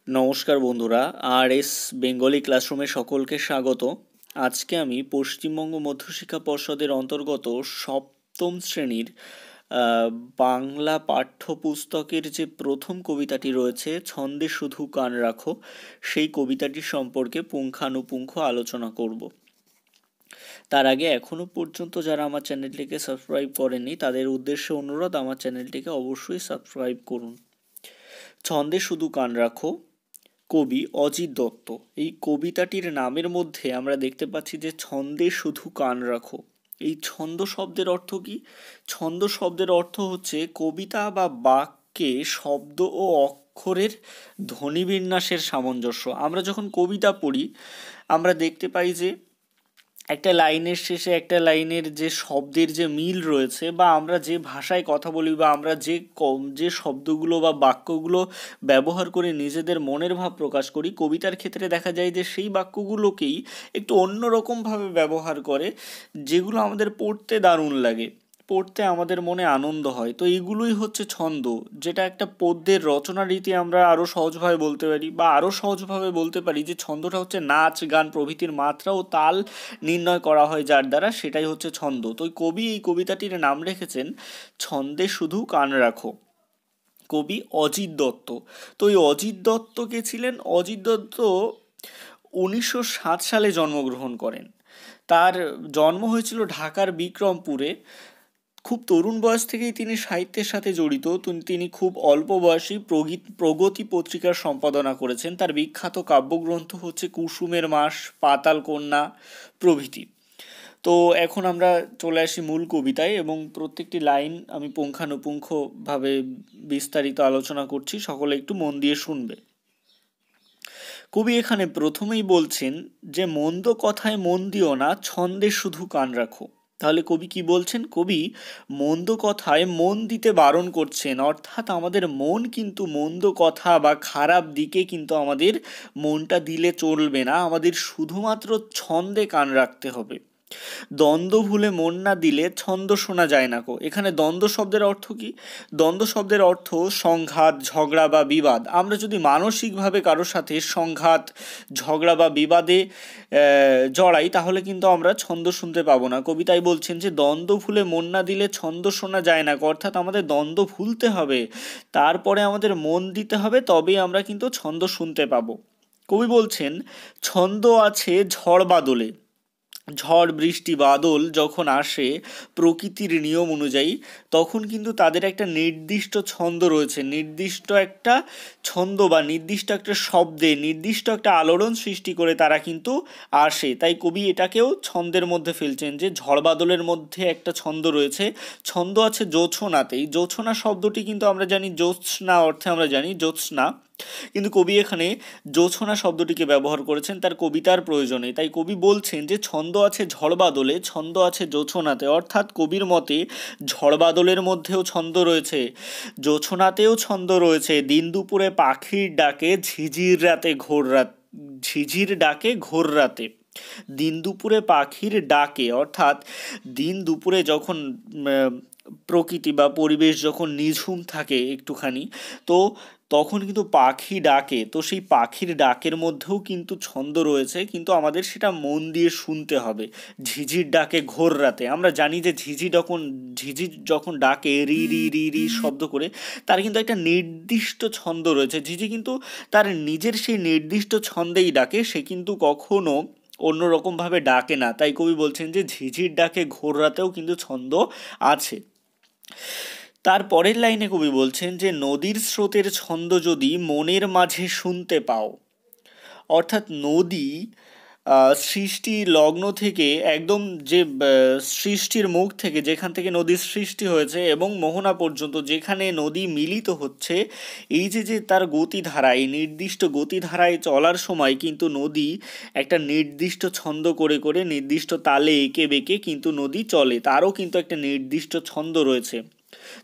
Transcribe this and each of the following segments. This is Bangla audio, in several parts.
নমস্কার বন্ধুরা, আর এস বেঙ্গলি ক্লাসরুমে সকলকে স্বাগত। আজকে আমি পশ্চিমবঙ্গ মধ্যশিক্ষা পর্ষদের অন্তর্গত সপ্তম শ্রেণীর আহ, বাংলা পাঠ্যপুস্তকের যে প্রথম কবিতাটি রয়েছে, ছন্দে শুধু কান রাখো, সেই কবিতাটি সম্পর্কে পুঙ্খানুপুঙ্খ আলোচনা করব। তার আগে এখনো পর্যন্ত যারা আমার চ্যানেলটিকে সাবস্ক্রাইব করেনি তাদের উদ্দেশ্যে অনুরোধ, আমার চ্যানেলটিকে অবশ্যই সাবস্ক্রাইব করুন। ছন্দে শুধু কান রাখো, কবি অজিত দত্ত। এই কবিতাটির নামের মধ্যে আমরা দেখতে পাচ্ছি যে ছন্দে শুধু কান রাখো। এই ছন্দ শব্দের অর্থ কি? ছন্দ শব্দের অর্থ হচ্ছে কবিতা বা বাক্যে শব্দ ও অক্ষরের ধ্বনিবিন্যাসের সামঞ্জস্য। আমরা যখন কবিতা পড়ি আমরা দেখতে পাই যে একটা লাইনের শেষে একটা লাইনের যে শব্দের যে মিল রয়েছে, বা আমরা যে ভাষায় কথা বলি, বা আমরা যে শব্দগুলো বা বাক্যগুলো ব্যবহার করে নিজেদের মনের ভাব প্রকাশ করি, কবিতার ক্ষেত্রে দেখা যায় যে সেই বাক্যগুলোকেই একটু অন্যরকমভাবে ব্যবহার করে, যেগুলো আমাদের পড়তে দারুণ লাগে, পড়তে আমাদের মনে আনন্দ হয়। তো এইগুলোই হচ্ছে ছন্দ, যেটা একটা পদ্যের রচনা রীতি আমরা আরও সহজভাবে বলতে পারি, বা আরও সহজভাবে বলতে পারি যে ছন্দটা হচ্ছে নাচ গান প্রভৃতির মাত্রা ও তাল নির্ণয় করা হয় যার দ্বারা, সেটাই হচ্ছে ছন্দ। তো কবি এই কবিতাটির নাম রেখেছেন ছন্দে শুধু কান রাখো, কবি অজিত দত্ত। তো এই অজিত দত্ত কে ছিলেন? অজিত দত্ত 1907 সালে জন্মগ্রহণ করেন। তার জন্ম হয়েছিল ঢাকার বিক্রমপুরে। খুব তরুণ বয়স থেকেই তিনি সাহিত্যের সাথে জড়িত। তিনি খুব অল্প বয়সেই প্রগতি পত্রিকার সম্পাদনা করেছেন। তার বিখ্যাত কাব্যগ্রন্থ হচ্ছে কুসুমের মাস, পাতাল কন্যা প্রভৃতি। তো এখন আমরা চলে আসি মূল কবিতায়, এবং প্রত্যেকটি লাইন আমি পুঙ্খানুপুঙ্খভাবে বিস্তারিত আলোচনা করছি, সকলে একটু মন দিয়ে শুনবে। কবি এখানে প্রথমেই বলছেন যে মন্দ কথায় মন দিও না, ছন্দে শুধু কান রাখো। তাহলে কবি কি বলছেন? কবি মন্দ কথায় মন দিতে বারণ করছেন, অর্থাৎ আমাদের মন কিন্তু মন্দ কথা বা খারাপ দিকে কিন্তু আমাদের মনটা দিলে চলবে না, আমাদের শুধুমাত্র ছন্দে কান রাখতে হবে। দ্বন্দ্ব ভুলে মন না দিলে ছন্দ শোনা যায় না কো। এখানে দ্বন্দ্ব শব্দের অর্থ কি? দ্বন্দ্ব শব্দের অর্থ সংঘাত, ঝগড়া বা বিবাদ। আমরা যদি মানসিকভাবে কারোর সাথে সংঘাত, ঝগড়া বা বিবাদে জড়াই, তাহলে কিন্তু আমরা ছন্দ শুনতে পাবো না। কবিতায় বলছেন যে দ্বন্দ্ব ভুলে মন না দিলে ছন্দ শোনা যায় না, অর্থাৎ আমাদের দ্বন্দ্ব ভুলতে হবে, তারপরে আমাদের মন দিতে হবে, তবেই আমরা কিন্তু ছন্দ শুনতে পাবো। কবি বলছেন ছন্দ আছে ঝড় বাদলে। ঝড় বৃষ্টি বাদল যখন আসে প্রকৃতির নিয়ম অনুযায়ী, তখন কিন্তু তাদের একটা নির্দিষ্ট ছন্দ রয়েছে, নির্দিষ্ট একটা ছন্দ বা নির্দিষ্ট একটা শব্দে নির্দিষ্ট একটা আলোড়ন সৃষ্টি করে তারা কিন্তু আসে। তাই কবি এটাকেও ছন্দের মধ্যে ফেলছেন যে ঝড় বাদলের মধ্যে একটা ছন্দ রয়েছে। ছন্দ আছে জোছনাতে। এই জোছনা শব্দটি কিন্তু আমরা জানি জ্যোৎস্না অর্থে আমরা জানি জ্যোৎস্না, কিন্তু কবি এখানে জোছনা শব্দটিকে ব্যবহার করেছেন তার কবিতার প্রয়োজনে। তাই কবি বলছেন যে ছন্দ আছে ঝড়বাদলে, ছন্দ আছে জোছনাতে, অর্থাৎ কবির মতে ঝড়বাদলের মধ্যেও ছন্দ রয়েছে, জোছনাতেও ছন্দ রয়েছে। দিন দুপুরে পাখির ডাকে, ঝিঝির রাতে ঘোর রাত, ঝিঝির ডাকে ঘোর রাতে। দিন দুপুরে পাখির ডাকে, অর্থাৎ দিন দুপুরে যখন প্রকৃতি বা পরিবেশ যখন নিঝুম থাকে একটুখানি, তো তখন কিন্তু পাখি ডাকে। তো সেই পাখির ডাকের মধ্যেও কিন্তু ছন্দ রয়েছে, কিন্তু আমাদের সেটা মন দিয়ে শুনতে হবে। ঝিঝির ডাকে ঘোর রাতে, আমরা জানি যে ঝিঝি যখন ডাকে রি রি রি রি শব্দ করে, তার কিন্তু একটা নির্দিষ্ট ছন্দ রয়েছে। ঝিঝি কিন্তু তার নিজের সেই নির্দিষ্ট ছন্দেই ডাকে, সে কিন্তু কখনো অন্যরকমভাবে ডাকে না। তাই কবি বলছেন যে ঝিঝির ডাকে ঘোর রাতেও কিন্তু ছন্দ আছে। তার পরের লাইনে কবি বলছেন যে নদীর স্রোতের ছন্দ যদি মনের মাঝে শুনতে পাও, অর্থাৎ নদী সৃষ্টি লগ্ন থেকে একদম যে সৃষ্টির মুখ থেকে, যেখান থেকে নদীর সৃষ্টি হয়েছে এবং মোহনা পর্যন্ত যেখানে নদী মিলিত হচ্ছে, এই যে তার গতিধারা, এই নির্দিষ্ট গতিধারায় চলার সময় কিন্তু নদী একটা নির্দিষ্ট ছন্দ করে করে নির্দিষ্ট তালে এঁকে বেঁকে কিন্তু নদী চলে, তারও কিন্তু একটা নির্দিষ্ট ছন্দ রয়েছে।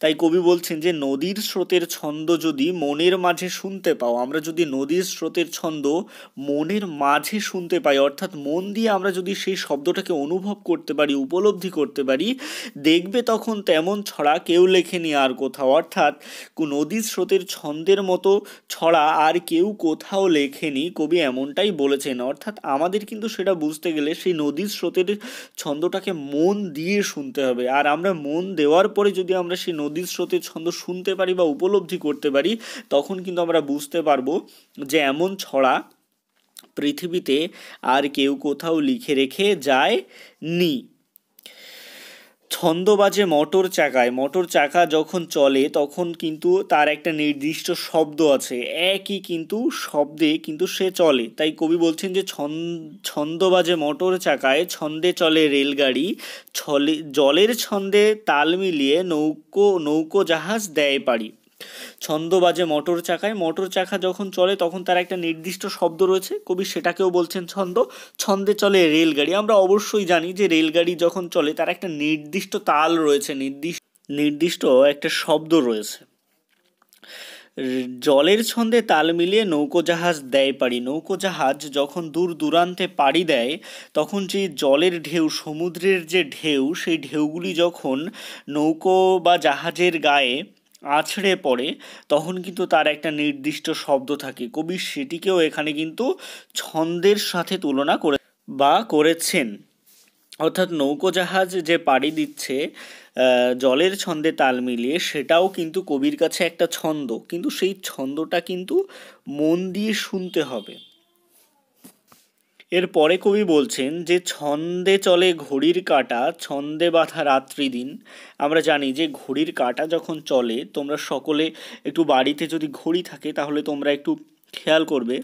তাই কবি বলছেন যে নদীর স্রোতের ছন্দ যদি মনের মাঝে শুনতে পাও, আমরা যদি নদীর স্রোতের ছন্দ মনের মাঝে শুনতে পাই, অর্থাৎ মন দিয়ে আমরা যদি সেই শব্দটাকে অনুভব করতে পারি, উপলব্ধি করতে পারি, দেখবে তখন তেমন ছড়া কেউ লেখেনি আর কোথাও। অর্থাৎ নদীর স্রোতের ছন্দের মতো ছড়া আর কেউ কোথাও লেখেনি, কবি এমনটাই বলেছেন। অর্থাৎ আমাদের কিন্তু সেটা বুঝতে গেলে সেই নদীর স্রোতের ছন্দটাকে মন দিয়ে শুনতে হবে। আর আমরা মন দেওয়ার পরে যদি আমরা সেই নদীর স্রোতের ছন্দ শুনতে পারি বা উপলব্ধি করতে পারি, তখন কিন্তু আমরা বুঝতে পারবো যে এমন ছড়া পৃথিবীতে আর কেউ কোথাও লিখে রেখে যায়নি। ছন্দ বাজে মোটর চাকায়, মোটর চাকা যখন চলে তখন কিন্তু তার একটা নির্দিষ্ট শব্দ আছে, একই কিন্তু শব্দে কিন্তু সে চলে। তাই কবি বলছেন যে ছন্দ বাজে মোটর চাকায়, ছন্দে চলে রেলগাড়ি, জলের ছন্দে তাল মিলিয়ে নৌকো জাহাজ দেয় পাড়ি। ছন্দ বাজে মোটর চাকায়, মোটর চাকা যখন চলে তখন তার একটা নির্দিষ্ট শব্দ রয়েছে, কবি সেটাকেও বলছেন ছন্দ। ছন্দে চলে রেলগাড়ি, আমরা অবশ্যই জানি যে রেলগাড়ি যখন চলে তার একটা নির্দিষ্ট তাল রয়েছে, নির্দিষ্ট একটা শব্দ রয়েছে। জলের ছন্দে তাল মিলিয়ে নৌকোজাহাজ দেয় পাড়ি, নৌকোজাহাজ যখন দূর দূরান্তে পাড়ি দেয় তখন যে জলের ঢেউ, সমুদ্রের যে ঢেউ, সেই ঢেউগুলি যখন নৌকো বা জাহাজের গায়ে আছড়ে পড়ে তখন কিন্তু তার একটা নির্দিষ্ট শব্দ থাকে। কবি সেটিকেও এখানে কিন্তু ছন্দের সাথে তুলনা করেছেন। অর্থাৎ নৌকোজাহাজ যে পাড়ি দিচ্ছে জলের ছন্দে তাল মিলিয়ে, সেটাও কিন্তু কবির কাছে একটা ছন্দ, কিন্তু সেই ছন্দটা কিন্তু মন দিয়ে শুনতে হবে। এরপরে কবি বলছেন যে ছন্দে চলে ঘড়ির কাঁটা, ছন্দে বাঁধা রাত্রি দিন। আমরা জানি যে ঘড়ির কাঁটা যখন চলে, তোমরা সকলে একটু বাড়িতে যদি ঘড়ি থাকে তাহলে তোমরা একটু খেয়াল করবে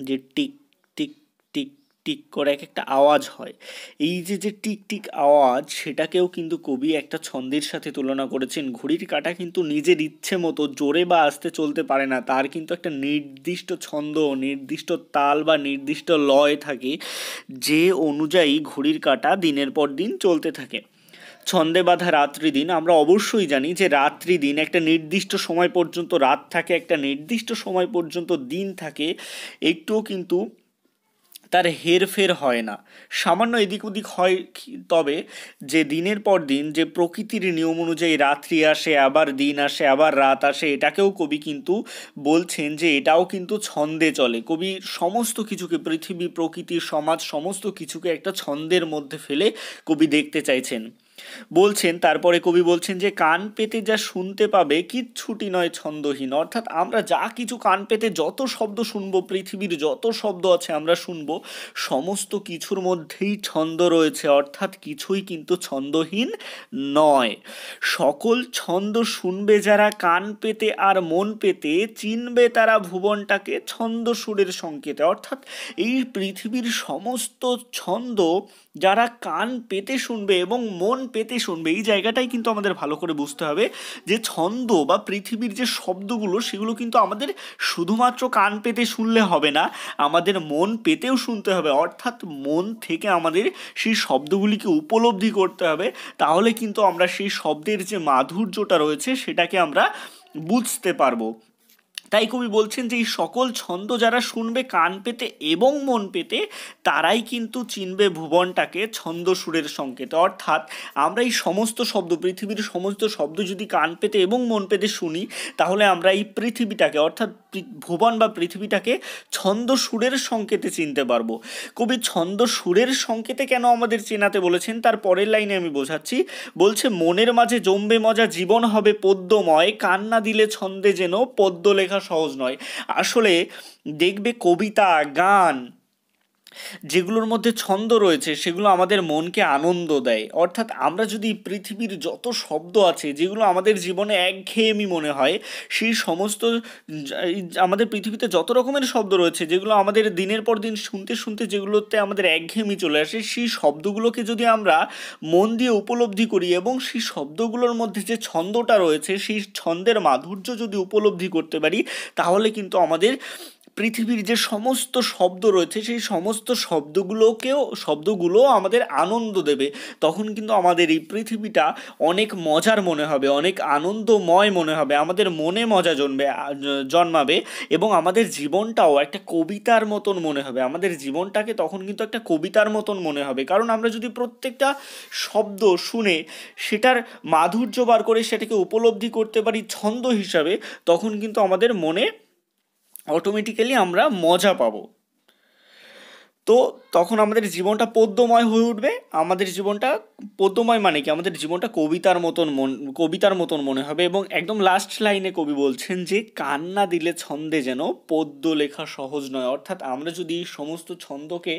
যে টিক টিক টিক টিক করে এক একটা আওয়াজ হয়। এই যে টিক টিক আওয়াজ, সেটাকেও কিন্তু কবি একটা ছন্দের সাথে তুলনা করেছেন। ঘড়ির কাঁটা কিন্তু নিজের ইচ্ছে মতো জোরে বা আস্তে চলতে পারে না, তার কিন্তু একটা নির্দিষ্ট ছন্দ, নির্দিষ্ট তাল বা নির্দিষ্ট লয় থাকে, যে অনুযায়ী ঘড়ির কাঁটা দিনের পর দিন চলতে থাকে। ছন্দে বাঁধা রাত্রি দিন, আমরা অবশ্যই জানি যে রাত্রি দিন একটা নির্দিষ্ট সময় পর্যন্ত রাত থাকে, একটা নির্দিষ্ট সময় পর্যন্ত দিন থাকে, একটুও কিন্তু তার হেরফের হয় না, সামান্য এদিক ওদিক হয়। তবে যে দিনের পর দিন যে প্রকৃতির নিয়ম অনুযায়ী রাত্রি আসে, আবার দিন আসে, আবার রাত আসে, এটাকেও কবি কিন্তু বলছেন যে এটাও কিন্তু ছন্দে চলে। কবি সমস্ত কিছুকে, পৃথিবী, প্রকৃতি, সমাজ, সমস্ত কিছুকে একটা ছন্দের মধ্যে ফেলে কবি দেখতে চাইছেন। বলছেন, তারপরে কবি বলছেন যে কান পেতে যা শুনতে পাবে কিচ্ছুটি নয় ছন্দহীন। অর্থাৎ আমরা যা কিছু কান পেতে যত শব্দ শুনবো, পৃথিবীর যত শব্দ আছে আমরা শুনবো, সমস্ত কিছুর মধ্যেই ছন্দ রয়েছে, অর্থাৎ কিছুই কিন্তু ছন্দহীন নয়। সকল ছন্দ শুনবে যারা কান পেতে আর মন পেতে, চিনবে তারা ভুবনটাকে ছন্দ সুরের সংকেতে। অর্থাৎ এই পৃথিবীর সমস্ত ছন্দ যারা কান পেতে শুনবে এবং মন পেতে শুনবে, এই জায়গাটাই কিন্তু আমাদের ভালো করে বুঝতে হবে যে ছন্দ বা পৃথিবীর যে শব্দগুলো, সেগুলো কিন্তু আমাদের শুধুমাত্র কান পেতে শুনলে হবে না, আমাদের মন পেতেও শুনতে হবে। অর্থাৎ মন থেকে আমাদের সেই শব্দগুলিকে উপলব্ধি করতে হবে, তাহলে কিন্তু আমরা সেই শব্দের যে মাধুর্যটা রয়েছে সেটাকে আমরা বুঝতে পারবো। তাই কবি বলছেন যে এই সকল ছন্দ যারা শুনবে কান পেতে এবং মন পেতে, তারাই কিন্তু চিনবে ভুবনটাকে ছন্দ সুরের সংকেতে। অর্থাৎ আমরা এই সমস্ত শব্দ, পৃথিবীর সমস্ত শব্দ যদি কান পেতে এবং মন পেতে শুনি, তাহলে আমরা এই পৃথিবীটাকে, অর্থাৎ ভুবন বা পৃথিবীটাকে ছন্দ সুরের সংকেতে চিনতে পারবো। কবি ছন্দ সুরের সংকেতে কেন আমাদের চেনাতে বলেছেন তার পরের লাইনে আমি বোঝাচ্ছি। বলছে মনের মাঝে জমবে মজা, জীবন হবে পদ্যময়, কান্না দিলে ছন্দে যেন পদ্য লেখা সহজ নয়। আসলে দেখবে কবিতা, গান যেগুলোর মধ্যে ছন্দ রয়েছে সেগুলো আমাদের মনকে আনন্দ দেয়। অর্থাৎ আমরা যদি পৃথিবীর যত শব্দ আছে যেগুলো আমাদের জীবনে একঘেয়েমি মনে হয়, সেই সমস্ত আমাদের পৃথিবীতে যত রকমের শব্দ রয়েছে যেগুলো আমাদের দিনের পর দিন শুনতে শুনতে যেগুলোতে আমাদের একঘেয়েমি চলে আসে, সেই শব্দগুলোকে যদি আমরা মন দিয়ে উপলব্ধি করি এবং সেই শব্দগুলোর মধ্যে যে ছন্দটা রয়েছে সেই ছন্দের মাধুর্য যদি উপলব্ধি করতে পারি, তাহলে কিন্তু আমাদের পৃথিবীর যে সমস্ত শব্দ রয়েছে সেই সমস্ত শব্দগুলো আমাদের আনন্দ দেবে, তখন কিন্তু আমাদের এই পৃথিবীটা অনেক মজার মনে হবে, অনেক আনন্দময় মনে হবে, আমাদের মনে মজা জন্মাবে এবং আমাদের জীবনটাও একটা কবিতার মতন মনে হবে। আমাদের জীবনটাকে তখন কিন্তু একটা কবিতার মতন মনে হবে, কারণ আমরা যদি প্রত্যেকটা শব্দ শুনে সেটার মাধুর্য বার করে সেটাকে উপলব্ধি করতে পারি ছন্দ হিসাবে, তখন কিন্তু আমাদের মনে অটোমেটিক্যালি আমরা মজা পাবো। তো তখন আমাদের জীবনটা পদ্যময় হয়ে উঠবে। আমাদের জীবনটা পদ্যময় মানে কি, আমাদের জীবনটা কবিতার মতন মনে হবে। এবং একদম লাস্ট লাইনে কবি বলছেন যে কান্না দিলে ছন্দে যেন পদ্য লেখা সহজ নয়। অর্থাৎ আমরা যদি এই সমস্ত ছন্দকে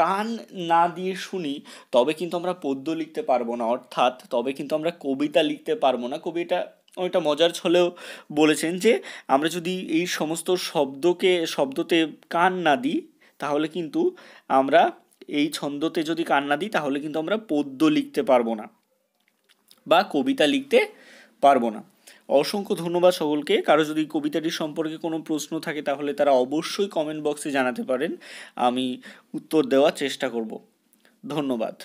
কান না দিয়ে শুনি তবে কিন্তু আমরা পদ্য লিখতে পারবো না, অর্থাৎ তবে কিন্তু আমরা কবিতা লিখতে পারবো না। কবিটা ওইটা মজার ছলেও বলেছেন যে আমরা যদি এই সমস্ত শব্দতে কান না দিই তাহলে কিন্তু আমরা এই ছন্দতে যদি কান না দিই তাহলে কিন্তু আমরা পদ্য লিখতে পারবো না বা কবিতা লিখতে পারবো না। অসংখ্য ধন্যবাদ সকলকে। কারো যদি কবিতাটি সম্পর্কে কোনো প্রশ্ন থাকে তাহলে তারা অবশ্যই কমেন্ট বক্সে জানাতে পারেন, আমি উত্তর দেওয়ার চেষ্টা করব। ধন্যবাদ।